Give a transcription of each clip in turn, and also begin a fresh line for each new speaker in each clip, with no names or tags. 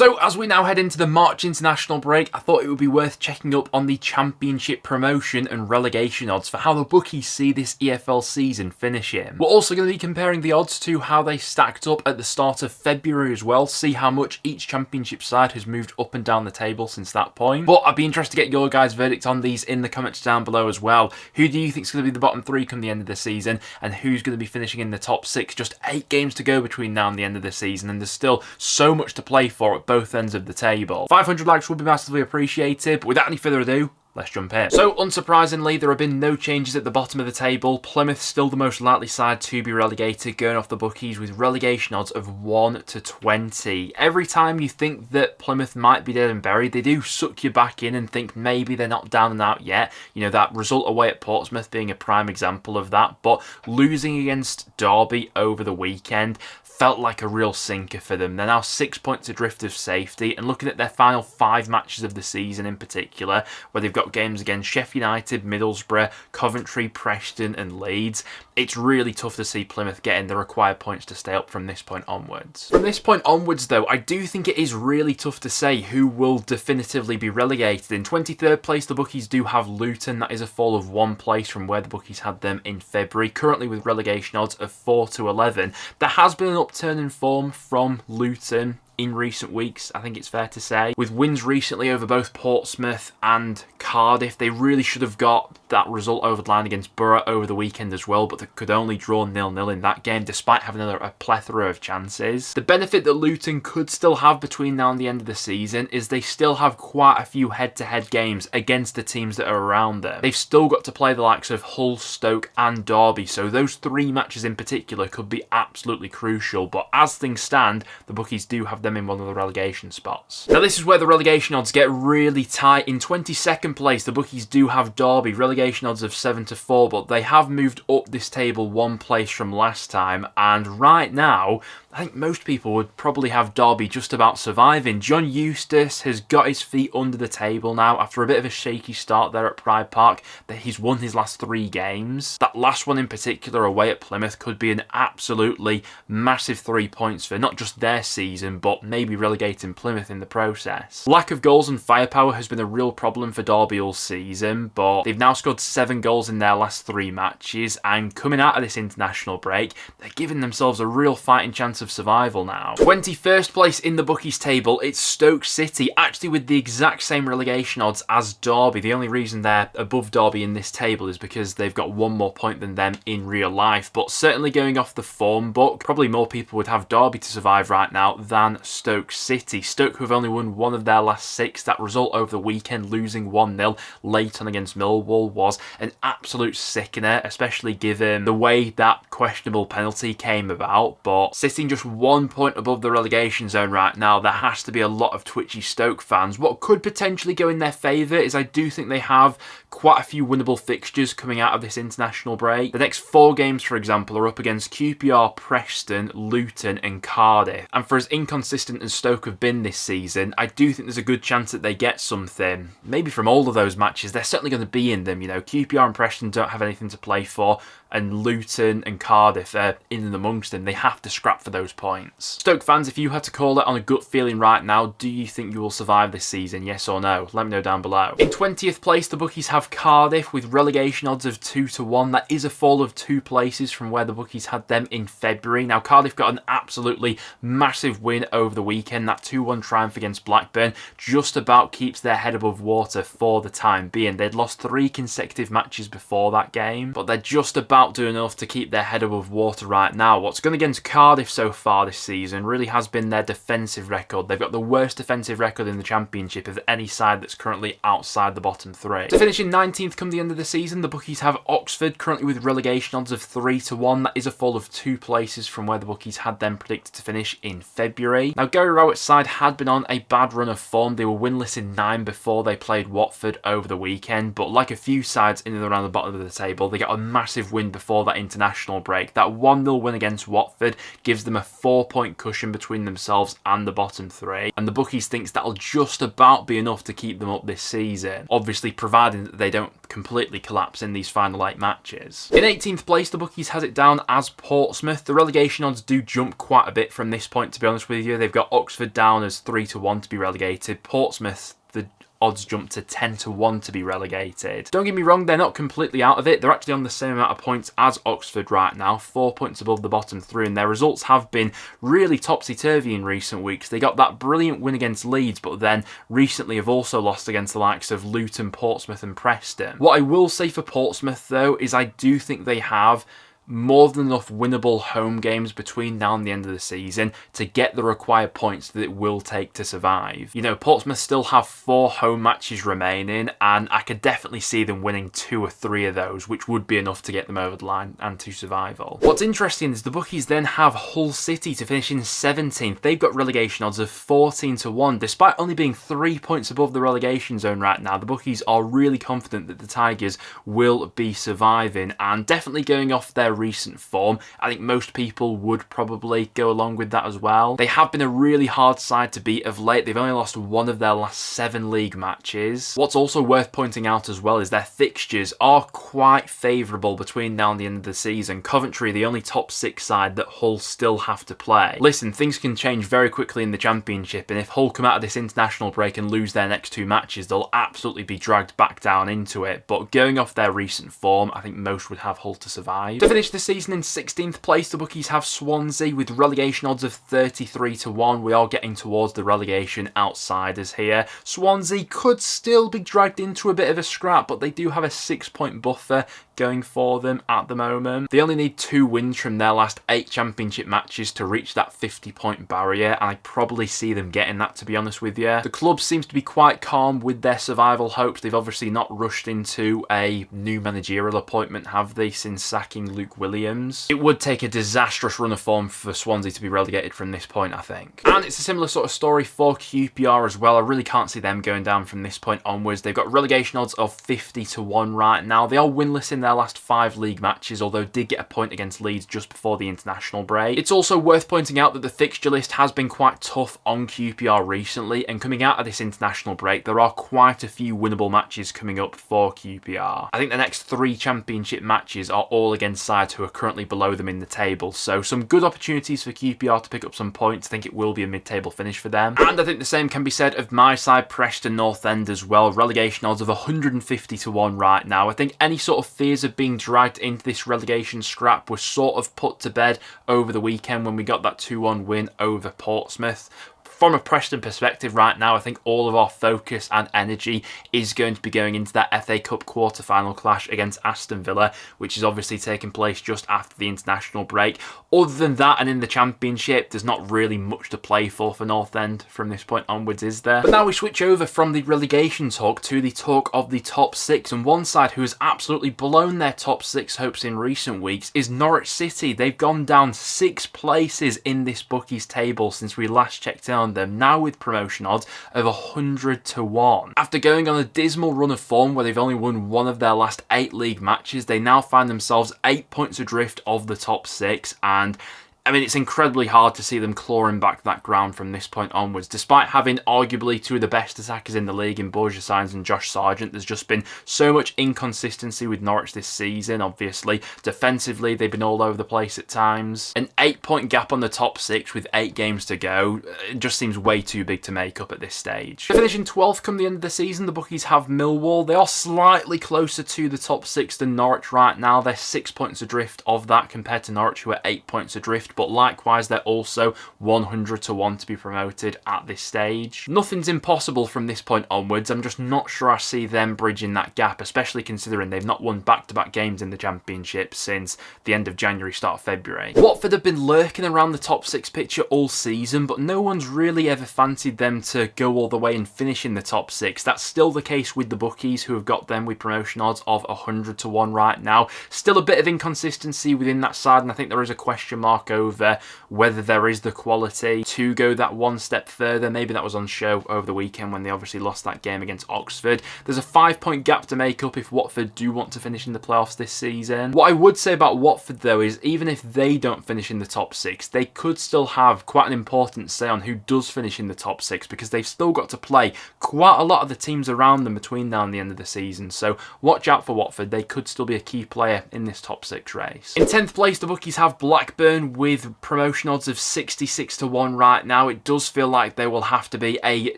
So as we now head into the March international break, I thought it would be worth checking up on the Championship promotion and relegation odds for how the bookies see this EFL season finishing. We're also going to be comparing the odds to how they stacked up at the start of February as well, see how much each Championship side has moved up and down the table since that point. But I'd be interested to get your guys' verdict on these in the comments down below as well. Who do you think is going to be the bottom three come the end of the season, and who's going to be finishing in the top six? Just 8 games to go between now and the end of the season, and there's still so much to play for at both ends of the table. 500 likes would be massively appreciated, but without any further ado, let's jump in. So, unsurprisingly, there have been no changes at the bottom of the table. Plymouth still the most likely side to be relegated, going off the bookies with relegation odds of 1 to 20. Every time you think that Plymouth might be dead and buried, they do suck you back in and think maybe they're not down and out yet. You know, that result away at Portsmouth being a prime example of that, but losing against Derby over the weekend felt like a real sinker for them. They're now 6 points adrift of safety, and looking at their final 5 matches of the season in particular, where they've got games against Sheffield United, Middlesbrough, Coventry, Preston and Leeds, it's really tough to see Plymouth getting the required points to stay up from this point onwards. From this point onwards though, I do think it is really tough to say who will definitively be relegated. In 23rd place, the bookies do have Luton. That is a fall of 1 place from where the bookies had them in February, currently with relegation odds of 4 to 11. There has been an upturn in form from Luton in recent weeks, I think it's fair to say. With wins recently over both Portsmouth and Cardiff, they really should have got that result over the line against Borough over the weekend as well, but they could only draw 0-0 in that game despite having a plethora of chances. The benefit that Luton could still have between now and the end of the season is they still have quite a few head-to-head games against the teams that are around them. They've still got to play the likes of Hull, Stoke and Derby, so those 3 matches in particular could be absolutely crucial, but as things stand, the bookies do have them in one of the relegation spots. Now this is where the relegation odds get really tight. In 22nd place, the bookies do have Derby, relegation odds of 7 to 4, but they have moved up this table 1 place from last time, and right now I think most people would probably have Derby just about surviving. John Eustace has got his feet under the table now after a bit of a shaky start there at Pride Park. That he's won his last 3 games. That last one in particular away at Plymouth could be an absolutely massive 3 points for not just their season, but maybe relegating Plymouth in the process. Lack of goals and firepower has been a real problem for Derby all season, but they've now scored 7 goals in their last 3 matches, and coming out of this international break, they're giving themselves a real fighting chance of survival now. 21st place in the bookies table, it's Stoke City, actually with the exact same relegation odds as Derby. The only reason they're above Derby in this table is because they've got 1 more point than them in real life, but certainly going off the form book, probably more people would have Derby to survive right now than Stoke City. Stoke, who have only won 1 of their last 6, that result over the weekend, losing 1-0 late on against Millwall, was an absolute sickener, especially given the way that questionable penalty came about, but sitting just 1 point above the relegation zone right now, there has to be a lot of twitchy Stoke fans. What could potentially go in their favour is I do think they have quite a few winnable fixtures coming out of this international break. The next 4 games, for example, are up against QPR, Preston, Luton and Cardiff. And for as inconsistent as Stoke have been this season, I do think there's a good chance that they get something. Maybe from all of those matches, they're certainly going to be in them. You know, QPR and Preston don't have anything to play for, and Luton and Cardiff are in and amongst them. They have to scrap for those points. Stoke fans, if you had to call it on a gut feeling right now, do you think you will survive this season? Yes or no? Let me know down below. In 20th place, the bookies have Cardiff with relegation odds of 2 to 1. That is a fall of 2 places from where the bookies had them in February. Now, Cardiff got an absolutely massive win over the weekend. That 2-1 triumph against Blackburn just about keeps their head above water for the time being. They'd lost 3 consecutive matches before that game, but they're just about doing enough to keep their head above water right now. What's gone against Cardiff so far this season really has been their defensive record. They've got the worst defensive record in the Championship of any side that's currently outside the bottom 3. To finish in 19th come the end of the season, the bookies have Oxford, currently with relegation odds of 3 to 1. That is a fall of 2 places from where the bookies had them predicted to finish in February. Now, Gary Rowett's side had been on a bad run of form. They were winless in 9 before they played Watford over the weekend, but like a few sides in and around the bottom of the table, they got a massive win game before that international break. That 1-0 win against Watford gives them a 4-point cushion between themselves and the bottom three, and the bookies thinks that'll just about be enough to keep them up this season, obviously providing that they don't completely collapse in these final 8 matches. In 18th place, the bookies has it down as Portsmouth. The relegation odds do jump quite a bit from this point, to be honest with you. They've got Oxford down as 3-1 to be relegated. Portsmouth, the odds jump to 10-1 to be relegated. Don't get me wrong, they're not completely out of it. They're actually on the same amount of points as Oxford right now, 4 points above the bottom three, and their results have been really topsy-turvy in recent weeks. They got that brilliant win against Leeds, but then recently have also lost against the likes of Luton, Portsmouth and Preston. What I will say for Portsmouth, though, is I do think they have more than enough winnable home games between now and the end of the season to get the required points that it will take to survive. You know, Portsmouth still have 4 home matches remaining, and I could definitely see them winning 2 or 3 of those, which would be enough to get them over the line and to survival. What's interesting is the bookies then have Hull City to finish in 17th. They've got relegation odds of 14-1, despite only being 3 points above the relegation zone right now. The bookies are really confident that the Tigers will be surviving, and definitely going off their recent form, I think most people would probably go along with that as well. They have been a really hard side to beat of late. They've only lost 1 of their last 7 league matches. What's also worth pointing out as well is their fixtures are quite favourable between now and the end of the season. Coventry, the only top 6 side that Hull still have to play. Listen, things can change very quickly in the Championship, and if Hull come out of this international break and lose their next 2 matches, they'll absolutely be dragged back down into it. But going off their recent form, I think most would have Hull to survive. To finish the season in 16th place, the bookies have Swansea with relegation odds of 33-1. We are getting towards the relegation outsiders here. Swansea could still be dragged into a bit of a scrap, but they do have a 6-point buffer going for them at the moment. They only need 2 wins from their last 8 Championship matches to reach that 50-point barrier, and I probably see them getting that, to be honest with you. The club seems to be quite calm with their survival hopes. They've obviously not rushed into a new managerial appointment, have they, since sacking Luke Williams? It would take a disastrous run of form for Swansea to be relegated from this point, I think. And it's a similar sort of story for QPR as well. I really can't see them going down from this point onwards. They've got relegation odds of 50-1 right now. They are winless in their last 5 league matches, although did get a point against Leeds just before the international break. It's also worth pointing out that the fixture list has been quite tough on QPR recently, and coming out of this international break, there are quite a few winnable matches coming up for QPR. I think the next 3 Championship matches are all against sides who are currently below them in the table, so some good opportunities for QPR to pick up some points. I think it will be a mid-table finish for them. And I think the same can be said of my side, Preston North End as well. Relegation odds of 150-1 right now. I think any sort of fears of being dragged into this relegation scrap were sort of put to bed over the weekend when we got that 2-1 win over Portsmouth. From a Preston perspective right now, I think all of our focus and energy is going to be going into that FA Cup quarter-final clash against Aston Villa, which is obviously taking place just after the international break. Other than that, and in the Championship, there's not really much to play for North End from this point onwards, is there? But now we switch over from the relegation talk to the talk of the top 6, and one side who has absolutely blown their top 6 hopes in recent weeks is Norwich City. They've gone down 6 places in this bookies table since we last checked in on them, now with promotion odds of 100-1. After going on a dismal run of form where they've only won 1 of their last 8 league matches, they now find themselves 8 points adrift of the top 6, and I mean, it's incredibly hard to see them clawing back that ground from this point onwards. Despite having arguably 2 of the best attackers in the league in Borja Sainz and Josh Sargent, there's just been so much inconsistency with Norwich this season, obviously. Defensively, they've been all over the place at times. An 8-point gap on the top 6 with 8 games to go, it just seems way too big to make up at this stage. To finish in 12th come the end of the season, the bookies have Millwall. They are slightly closer to the top 6 than Norwich right now. They're 6 points adrift of that compared to Norwich, who are 8 points adrift. But likewise, they're also 100-1 to be promoted at this stage. Nothing's impossible from this point onwards. I'm just not sure I see them bridging that gap, especially considering they've not won back-to-back games in the Championship since the end of January, start of February. Watford have been lurking around the top 6 picture all season, but no one's really ever fancied them to go all the way and finish in the top 6. That's still the case with the bookies, who have got them with promotion odds of 100-1 right now. Still a bit of inconsistency within that side, and I think there is a question mark over over whether there is the quality to go that one step further. Maybe that was on show over the weekend when they obviously lost that game against Oxford. There's a 5-point gap to make up if Watford do want to finish in the playoffs this season. What I would say about Watford though is even if they don't finish in the top 6, they could still have quite an important say on who does finish in the top 6 because they've still got to play quite a lot of the teams around them between now and the end of the season. So watch out for Watford. They could still be a key player in this top 6 race. In 10th place, the bookies have Blackburn with promotion odds of 66 to 1 right now. It does feel like there will have to be a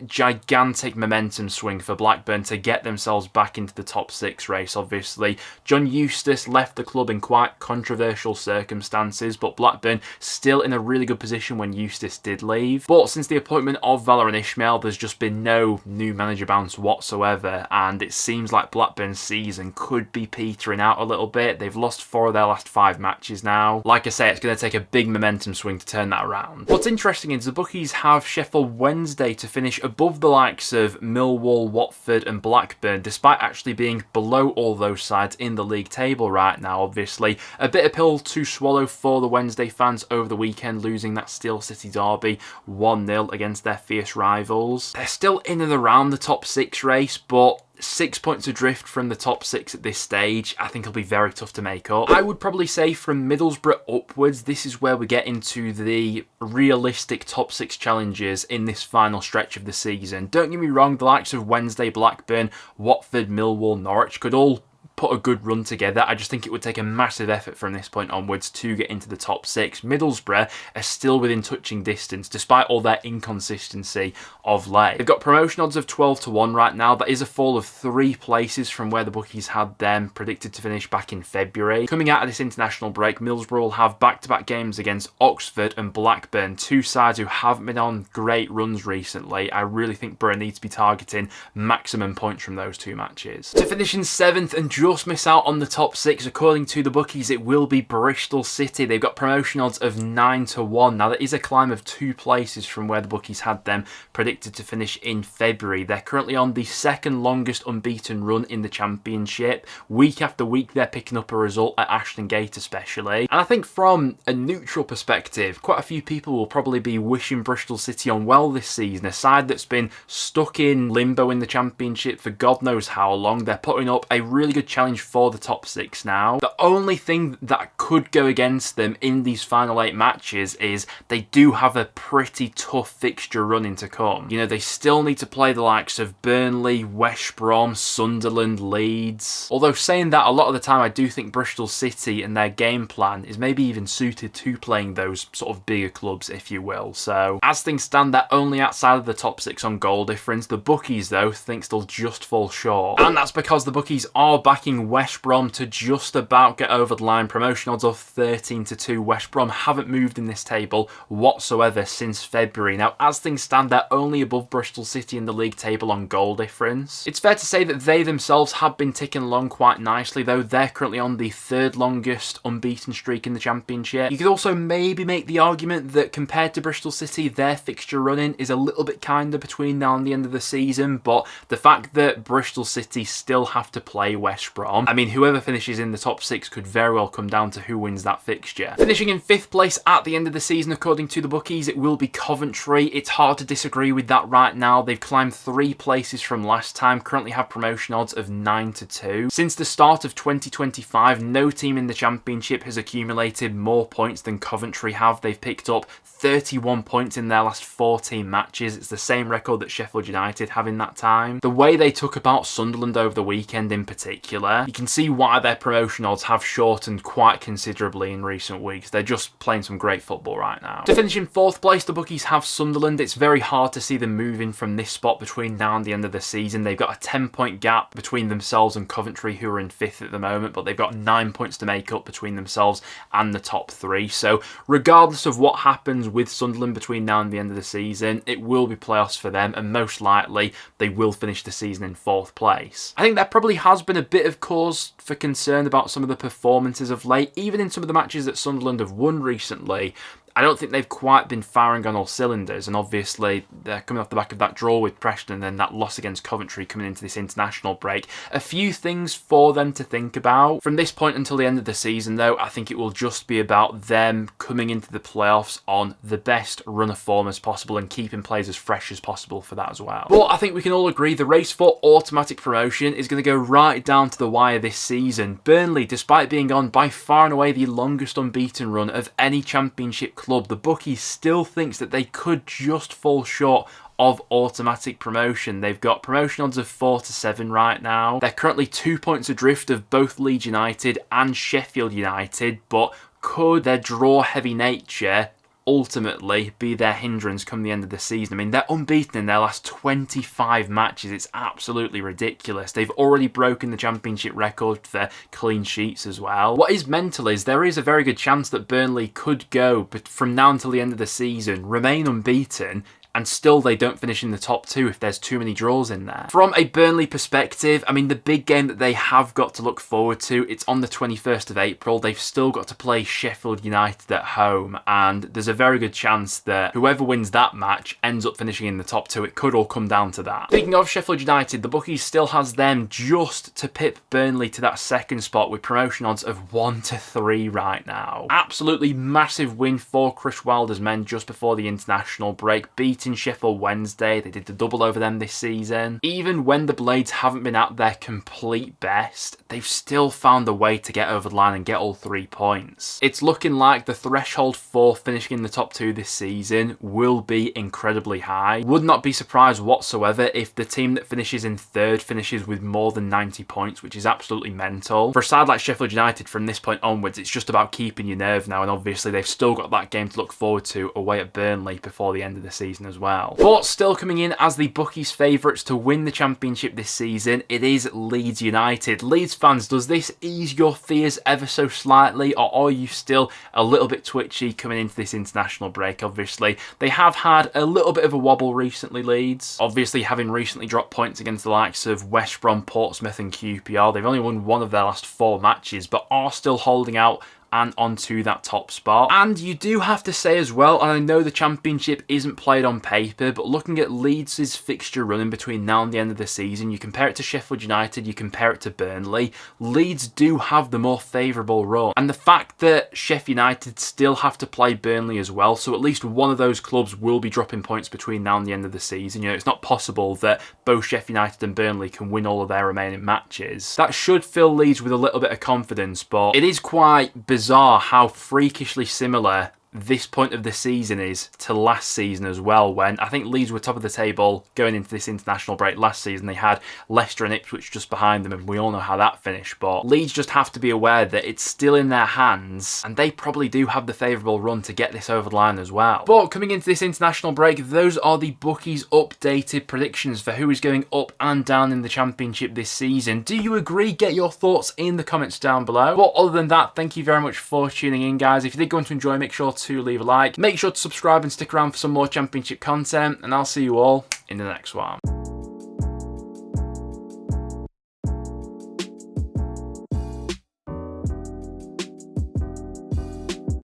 gigantic momentum swing for Blackburn to get themselves back into the top 6 race. Obviously, John Eustace left the club in quite controversial circumstances, but Blackburn still in a really good position when Eustace did leave. But since the appointment of Valérien Ismaël, there's just been no new manager bounce whatsoever, and it seems like Blackburn's season could be petering out a little bit. They've lost 4 of their last 5 matches now. Like I say, it's going to take a big momentum swing to turn that around. What's interesting is the bookies have Sheffield Wednesday to finish above the likes of Millwall, Watford and Blackburn, despite actually being below all those sides in the league table right now. Obviously, a bit of pill to swallow for the Wednesday fans over the weekend, losing that Steel City derby 1-0 against their fierce rivals. They're still in and around the top 6 race, but 6 points adrift from the top 6 at this stage, I think it'll be very tough to make up. I would probably say from Middlesbrough upwards, this is where we get into the realistic top 6 challenges in this final stretch of the season. Don't get me wrong, the likes of Wednesday, Blackburn, Watford, Millwall, Norwich could all put a good run together. I just think it would take a massive effort from this point onwards to get into the top 6. Middlesbrough are still within touching distance despite all their inconsistency of late. They've got promotion odds of 12 to 1 right now. That is a fall of 3 places from where the bookies had them predicted to finish back in February. Coming out of this international break, Middlesbrough will have back-to-back games against Oxford and Blackburn, 2 sides who haven't been on great runs recently. I really think Borough need to be targeting maximum points from those 2 matches. To finish in 7th and just miss out on the top 6, according to the bookies, it will be Bristol City. They've got promotion odds of 9 to 1. Now, that is a climb of 2 places from where the bookies had them predicted to finish in February. They're currently on the 2nd longest unbeaten run in the Championship. Week after week, they're picking up a result at Ashton Gate especially. And I think from a neutral perspective, quite a few people will probably be wishing Bristol City on well this season. A side that's been stuck in limbo in the Championship for God knows how long. They're putting up a really good challenge for the top 6 now. The only thing that could go against them in these final 8 matches is they do have a pretty tough fixture running to come. You know, they still need to play the likes of Burnley, West Brom, Sunderland, Leeds. Although saying that, a lot of the time I do think Bristol City and their game plan is maybe even suited to playing those sort of bigger clubs, if you will. So as things stand, they're only outside of the top 6 on goal difference. The bookies though think they'll just fall short, and that's because the bookies are backing West Brom to just about get over the line. Promotion odds of 13 to 2. West Brom haven't moved in this table whatsoever since February. Now, as things stand, they're only above Bristol City in the league table on goal difference. It's fair to say that they themselves have been ticking along quite nicely, though. They're currently on the 3rd longest unbeaten streak in the Championship. You could also maybe make the argument that compared to Bristol City, their fixture running is a little bit kinder between now and the end of the season, but the fact that Bristol City still have to play West Brom, I mean, whoever finishes in the top 6 could very well come down to who wins that fixture. Finishing in 5th place at the end of the season, according to the bookies, it will be Coventry. It's hard to disagree with that right now. They've climbed 3 places from last time, currently have promotion odds of 9 to 2. Since the start of 2025, no team in the Championship has accumulated more points than Coventry have. They've picked up 31 points in their last 14 matches. It's the same record that Sheffield United have in that time. The way they took about Sunderland over the weekend in particular, you can see why their promotion odds have shortened quite considerably in recent weeks. They're just playing some great football right now. To finish in 4th place, the bookies have Sunderland. It's very hard to see them moving from this spot between now and the end of the season. They've got a 10-point gap between themselves and Coventry, who are in 5th at the moment, but they've got 9 points to make up between themselves and the top 3. So regardless of what happens with Sunderland between now and the end of the season, it will be playoffs for them, and most likely they will finish the season in 4th place. I think there probably has been a bit of cause for concern about some of the performances of late. Even in some of the matches that Sunderland have won recently, I don't think they've quite been firing on all cylinders, and obviously they're coming off the back of that draw with Preston and then that loss against Coventry coming into this international break. A few things for them to think about. From this point until the end of the season though, I think it will just be about them coming into the playoffs on the best run of form as possible and keeping players as fresh as possible for that as well. But I think we can all agree the race for automatic promotion is going to go right down to the wire this season. Burnley, despite being on by far and away the longest unbeaten run of any championship club, the bookies still thinks that they could just fall short of automatic promotion. They've got promotion odds of 4 to 7 right now. They're currently 2 points adrift of both Leeds United and Sheffield United, but could their draw-heavy nature ultimately be their hindrance come the end of the season? I mean, they're unbeaten in their last 25 matches. It's absolutely ridiculous. They've already broken the championship record for clean sheets as well. What is mental is there is a very good chance that Burnley could go, but from now until the end of the season, remain unbeaten, and still they don't finish in the top 2 if there's too many draws in there. From a Burnley perspective, I mean, the big game that they have got to look forward to, it's on the 21st of April. They've still got to play Sheffield United at home, and there's a very good chance that whoever wins that match ends up finishing in the top 2. It could all come down to that. Speaking of Sheffield United, the bookies still has them just to pip Burnley to that second spot with promotion odds of 1 to 3 right now. Absolutely massive win for Chris Wilder's men just before the international break, beating Sheffield Wednesday. They did the double over them this season. Even when the Blades haven't been at their complete best, they've still found a way to get over the line and get all 3 points. It's looking like the threshold for finishing in the top 2 this season will be incredibly high. Would not be surprised whatsoever if the team that finishes in 3rd finishes with more than 90 points, which is absolutely mental. For a side like Sheffield United, from this point onwards, it's just about keeping your nerve now, and obviously they've still got that game to look forward to away at Burnley before the end of the season as well. But still coming in as the bookies' favourites to win the championship this season, it is Leeds United. Leeds fans, does this ease your fears ever so slightly, or are you still a little bit twitchy coming into this international break? Obviously, they have had a little bit of a wobble recently, Leeds. Obviously, having recently dropped points against the likes of West Brom, Portsmouth and QPR. They've only won 1 of their last 4 matches, but are still holding out and onto that top spot. And you do have to say as well, and I know the championship isn't played on paper, but looking at Leeds' fixture run in between now and the end of the season, you compare it to Sheffield United, you compare it to Burnley, Leeds do have the more favourable run. And the fact that Sheffield United still have to play Burnley as well, so at least one of those clubs will be dropping points between now and the end of the season. You know, it's not possible that both Sheffield United and Burnley can win all of their remaining matches. That should fill Leeds with a little bit of confidence, but it is quite bizarre how freakishly similar this point of the season is to last season as well, when I think Leeds were top of the table going into this international break last season. They had Leicester and Ipswich just behind them, and we all know how that finished. But Leeds just have to be aware that it's still in their hands, and they probably do have the favourable run to get this over the line as well. But coming into this international break, those are the bookies' updated predictions for who is going up and down in the championship this season. Do you agree? Get your thoughts in the comments down below. But other than that, thank you very much for tuning in, guys. If you did go on to enjoy, make sure to leave a like. Make sure to subscribe and stick around for some more championship content, and I'll see you all in the next one.